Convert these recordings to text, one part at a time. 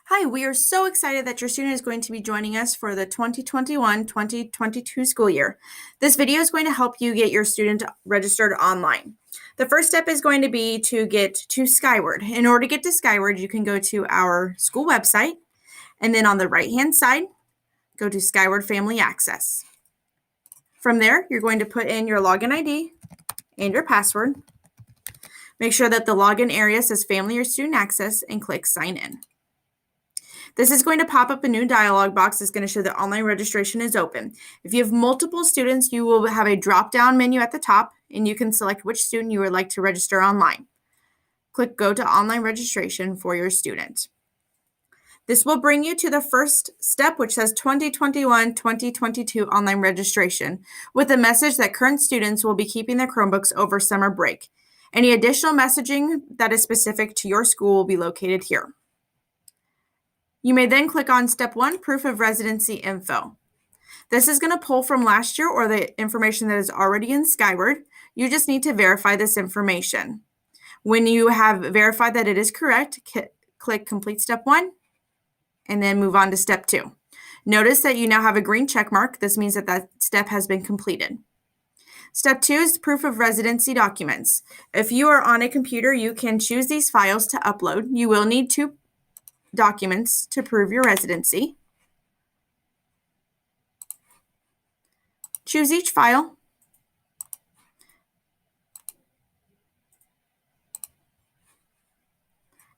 Hi, we are so excited that your student is going to be joining us for the 2021-2022 school year. This video is going to help you get your student registered online. The first step is going to be to get to Skyward. In order to get to Skyward, you can go to our school website, and then on the right-hand side, go to Skyward Family Access. From there, you're going to put in your login ID and your password. Make sure that the login area says Family or Student Access and click Sign In. This is going to pop up a new dialog box that's going to show that online registration is open. If you have multiple students, you will have a drop-down menu at the top, and you can select which student you would like to register online. Click Go to Online Registration for your student. This will bring you to the first step, which says 2021-2022 online registration, with a message that current students will be keeping their Chromebooks over summer break. Any additional messaging that is specific to your school will be located here. You may then click on Step 1, Proof of Residency Info. This is going to pull from last year or the information that is already in Skyward. You just need to verify this information. When you have verified that it is correct, click Complete Step 1 and then move on to Step 2. Notice that you now have a green check mark. This means that that step has been completed. Step 2 is Proof of Residency Documents. If you are on a computer, you can choose these files to upload. You will need two documents to prove your residency. Choose each file.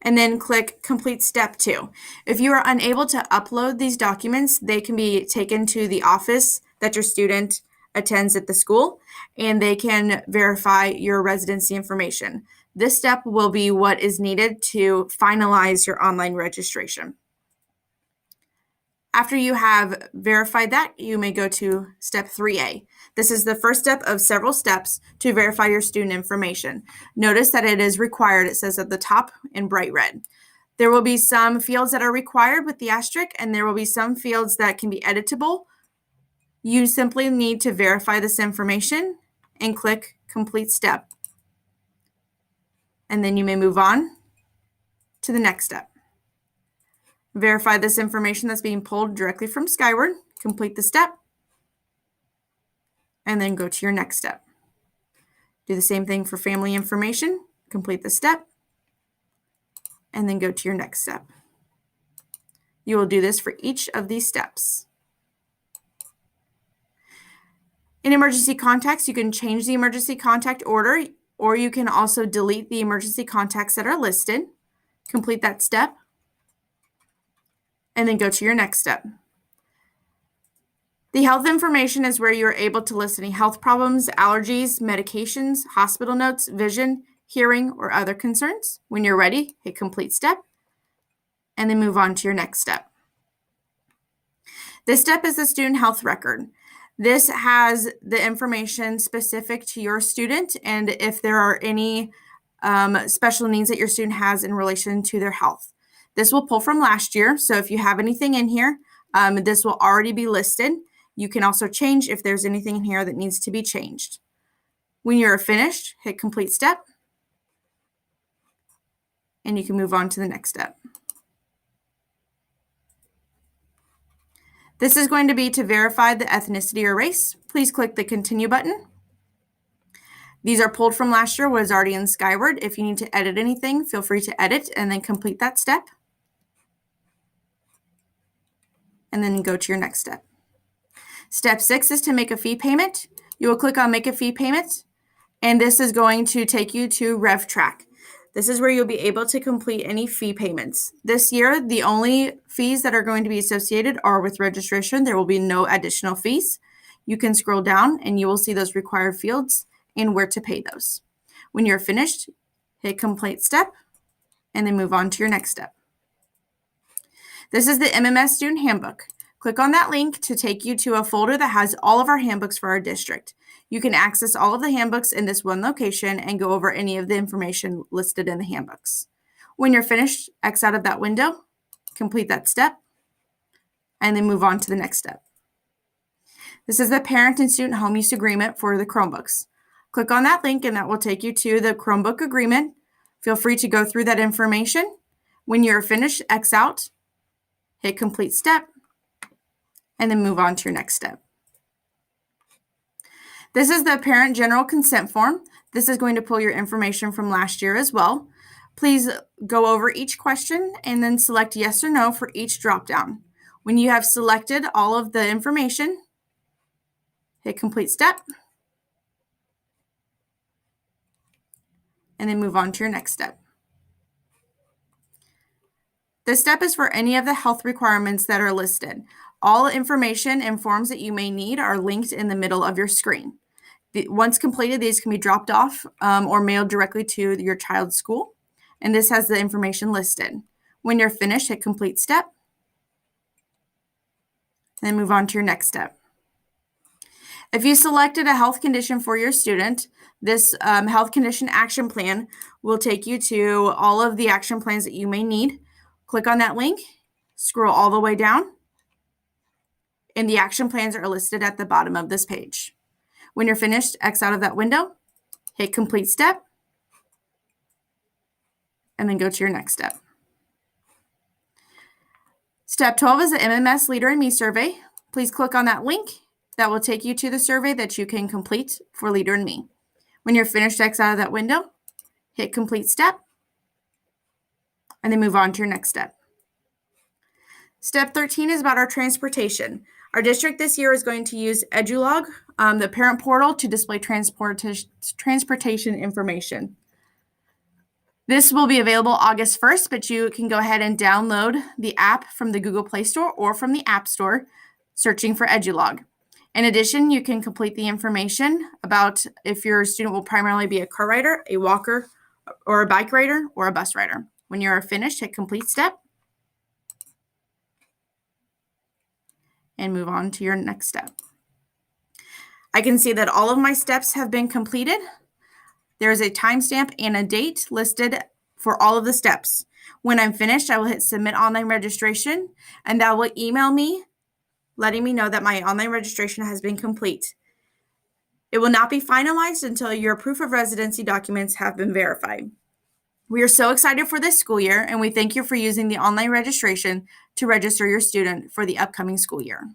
And then click Complete Step 2. If you are unable to upload these documents, they can be taken to the office that your student attends at the school, and they can verify your residency information. This step will be what is needed to finalize your online registration. After you have verified that, you may go to Step 3A. This is the first step of several steps to verify your student information. Notice that it is required. It says at the top in bright red. There will be some fields that are required with the asterisk, and there will be some fields that can be editable. You simply need to verify this information and click Complete Step. And then you may move on to the next step. Verify this information that's being pulled directly from Skyward, complete the step, and then go to your next step. Do the same thing for family information, complete the step, and then go to your next step. You will do this for each of these steps. In emergency contacts, you can change the emergency contact order, or you can also delete the emergency contacts that are listed. Complete that step, and then go to your next step. The health information is where you're able to list any health problems, allergies, medications, hospital notes, vision, hearing, or other concerns. When you're ready, hit Complete Step, and then move on to your next step. This step is the student health record. This has the information specific to your student and if there are any special needs that your student has in relation to their health. This will pull from last year, so if you have anything in here, this will already be listed. You can also change if there's anything in here that needs to be changed. When you're finished, hit Complete Step, and you can move on to the next step. This is going to be to verify the ethnicity or race. Please click the Continue button. These are pulled from last year, what is already in Skyward. If you need to edit anything, feel free to edit and then complete that step. And then go to your next step. Step 6 is to make a fee payment. You will click on Make a Fee Payment, and this is going to take you to RevTrack. This is where you'll be able to complete any fee payments. This year, the only fees that are going to be associated are with registration. There will be no additional fees. You can scroll down and you will see those required fields and where to pay those. When you're finished, hit Complete Step and then move on to your next step. This is the MMS Student Handbook. Click on that link to take you to a folder that has all of our handbooks for our district. You can access all of the handbooks in this one location and go over any of the information listed in the handbooks. When you're finished, X out of that window, complete that step, and then move on to the next step. This is the Parent and Student Home Use Agreement for the Chromebooks. Click on that link and that will take you to the Chromebook agreement. Feel free to go through that information. When you're finished, X out hit complete step, and then move on to your next step. This is the parent general consent form. This is going to pull your information from last year as well. Please go over each question and then select yes or no for each dropdown. When you have selected all of the information, hit complete step, and then move on to your next step. This step is for any of the health requirements that are listed. All information and forms that you may need are linked in the middle of your screen. Once completed, these can be dropped off or mailed directly to your child's school, and this has the information listed. When you're finished, hit complete step, and then move on to your next step. If you selected a health condition for your student, this health condition action plan will take you to all of the action plans that you may need. Click on that link, scroll all the way down, and the action plans are listed at the bottom of this page. When you're finished, X out of that window, hit complete step, and then go to your next step. Step 12 is the MMS Leader in Me survey. Please click on that link. That will take you to the survey that you can complete for Leader in Me. When you're finished, X out of that window, hit complete step, and then move on to your next step. Step 13 is about our transportation. Our district this year is going to use EduLog, the parent portal, to display transportation information. This will be available August 1st, but you can go ahead and download the app from the Google Play Store or from the App Store, searching for EduLog. In addition, you can complete the information about if your student will primarily be a car rider, a walker, or a bike rider, or a bus rider. When you're finished, hit complete step, and move on to your next step. I can see that all of my steps have been completed. There is a timestamp and a date listed for all of the steps. When I'm finished, I will hit Submit Online Registration, and that will email me, letting me know that my online registration has been complete. It will not be finalized until your proof of residency documents have been verified. We are so excited for this school year, and we thank you for using the online registration to register your student for the upcoming school year.